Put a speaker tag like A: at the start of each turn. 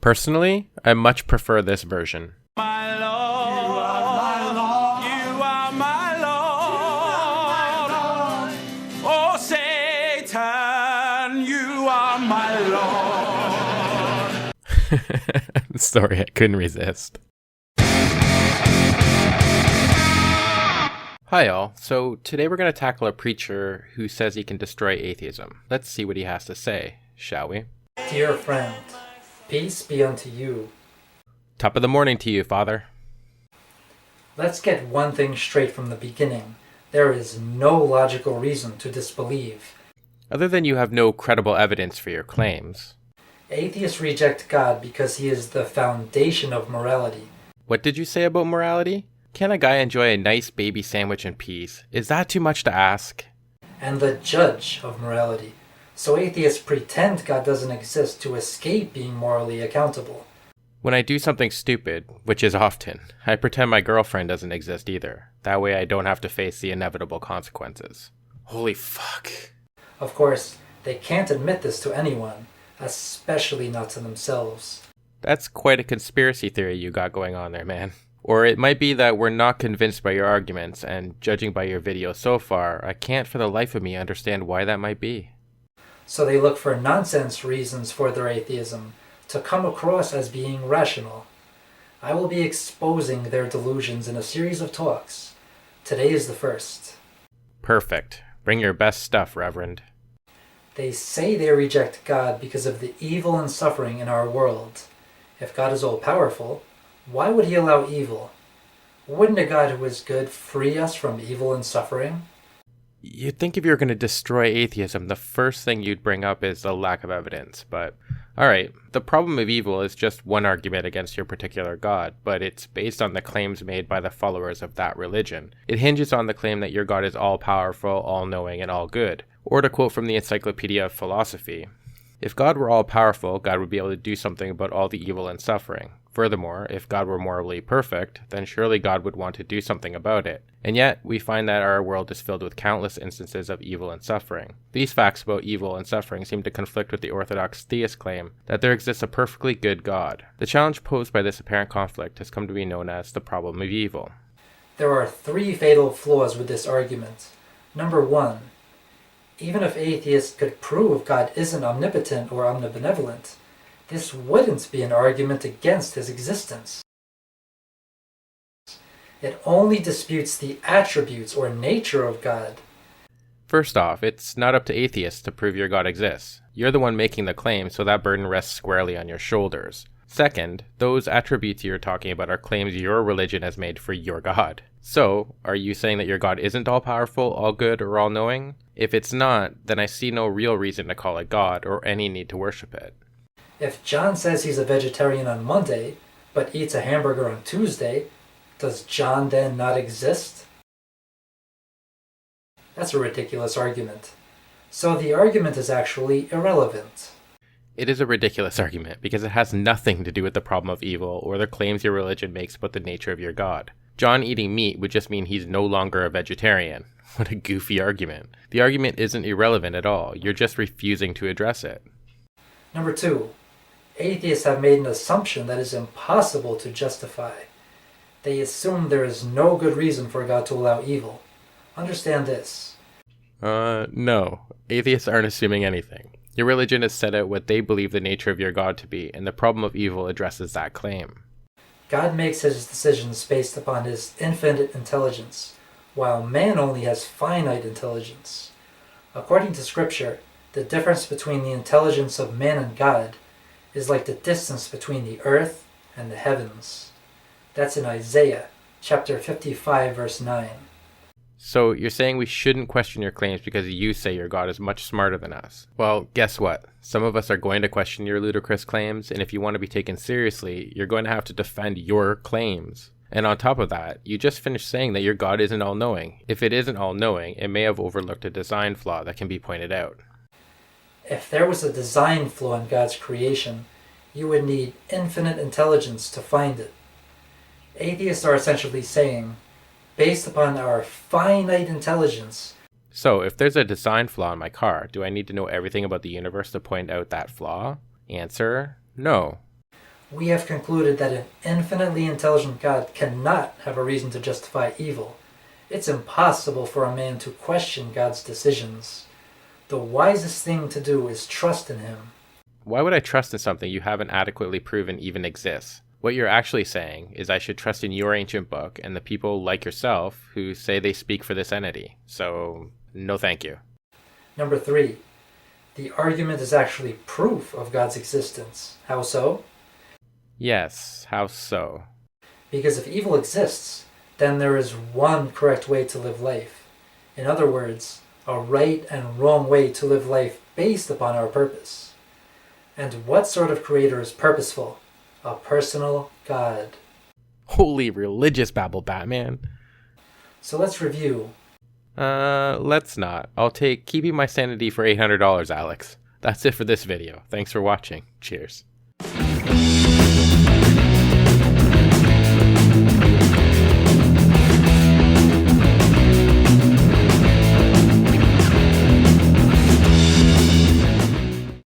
A: Personally, I much prefer this version.
B: My Lord, you are my Lord. Oh, Satan, you are my Lord.
A: Sorry, I couldn't resist. Hi all, so today we're going to tackle a preacher who says he can destroy atheism. Let's see what he has to say, shall we?
C: Dear friend, peace be unto you.
A: Top of the morning to you, Father.
C: Let's get one thing straight from the beginning. There is no logical reason to disbelieve.
A: Other than you have no credible evidence for your claims.
C: Atheists reject God because he is the foundation of morality.
A: What did you say about morality? Can a guy enjoy a nice baby sandwich in peace? Is that too much to ask?
C: And the judge of morality. So atheists pretend God doesn't exist to escape being morally accountable.
A: When I do something stupid, which is often, I pretend my girlfriend doesn't exist either. That way I don't have to face the inevitable consequences. Holy fuck.
C: Of course, they can't admit this to anyone, especially not to themselves.
A: That's quite a conspiracy theory you got going on there, man. Or it might be that we're not convinced by your arguments, and judging by your video so far, I can't for the life of me understand why that might be.
C: So they look for nonsense reasons for their atheism, to come across as being rational. I will be exposing their delusions in a series of talks. Today is the first.
A: Perfect. Bring your best stuff, Reverend.
C: They say they reject God because of the evil and suffering in our world. If God is all-powerful, why would he allow evil? Wouldn't a God who is good free us from evil and suffering?
A: You'd think if you were going to destroy atheism, the first thing you'd bring up is a lack of evidence, but alright, the problem of evil is just one argument against your particular God, but it's based on the claims made by the followers of that religion. It hinges on the claim that your God is all-powerful, all-knowing, and all-good. Or to quote from the Encyclopedia of Philosophy, if God were all-powerful, God would be able to do something about all the evil and suffering. Furthermore, if God were morally perfect, then surely God would want to do something about it. And yet, we find that our world is filled with countless instances of evil and suffering. These facts about evil and suffering seem to conflict with the orthodox theist claim that there exists a perfectly good God. The challenge posed by this apparent conflict has come to be known as the problem of evil.
C: There are three fatal flaws with this argument. Number one, even if atheists could prove God isn't omnipotent or omnibenevolent, this wouldn't be an argument against his existence. It only disputes the attributes or nature of God.
A: First off, it's not up to atheists to prove your God exists. You're the one making the claim, so that burden rests squarely on your shoulders. Second, those attributes you're talking about are claims your religion has made for your God. So, are you saying that your God isn't all-powerful, all-good, or all-knowing? If it's not, then I see no real reason to call it God, or any need to worship it.
C: If John says he's a vegetarian on Monday, but eats a hamburger on Tuesday, does John then not exist? That's a ridiculous argument. So the argument is actually irrelevant.
A: It is a ridiculous argument because it has nothing to do with the problem of evil or the claims your religion makes about the nature of your God. John eating meat would just mean he's no longer a vegetarian. What a goofy argument. The argument isn't irrelevant at all. You're just refusing to address it.
C: Number two, atheists have made an assumption that is impossible to justify. They assume there is no good reason for God to allow evil. Understand this.
A: No. Atheists aren't assuming anything. Your religion has set out what they believe the nature of your God to be, and the problem of evil addresses that claim.
C: God makes his decisions based upon his infinite intelligence, while man only has finite intelligence. According to Scripture, the difference between the intelligence of man and God is like the distance between the earth and the heavens. That's in Isaiah, chapter 55, verse 9.
A: So you're saying we shouldn't question your claims because you say your God is much smarter than us. Well, guess what? Some of us are going to question your ludicrous claims, and if you want to be taken seriously, you're going to have to defend your claims. And on top of that, you just finished saying that your God isn't all-knowing. If it isn't all-knowing, it may have overlooked a design flaw that can be pointed out.
C: If there was a design flaw in God's creation, you would need infinite intelligence to find it. Atheists are essentially saying, based upon our finite intelligence.
A: So, if there's a design flaw in my car, do I need to know everything about the universe to point out that flaw? Answer, no.
C: we have concluded that an infinitely intelligent God cannot have a reason to justify evil. It's impossible for a man to question God's decisions. The wisest thing to do is trust in him.
A: Why would I trust in something you haven't adequately proven even exists? What you're actually saying is I should trust in your ancient book and the people like yourself who say they speak for this entity. So, no thank you.
C: Number 3. The argument is actually proof of God's existence. How so?
A: Yes, how so?
C: Because if evil exists, then there is one correct way to live life. In other words, a right and wrong way to live life based upon our purpose. And what sort of creator is purposeful? A personal God.
A: Holy religious babble, Batman.
C: So let's review.
A: Let's not. I'll take keeping my sanity for $800, Alex. That's it for this video. Thanks for watching. Cheers.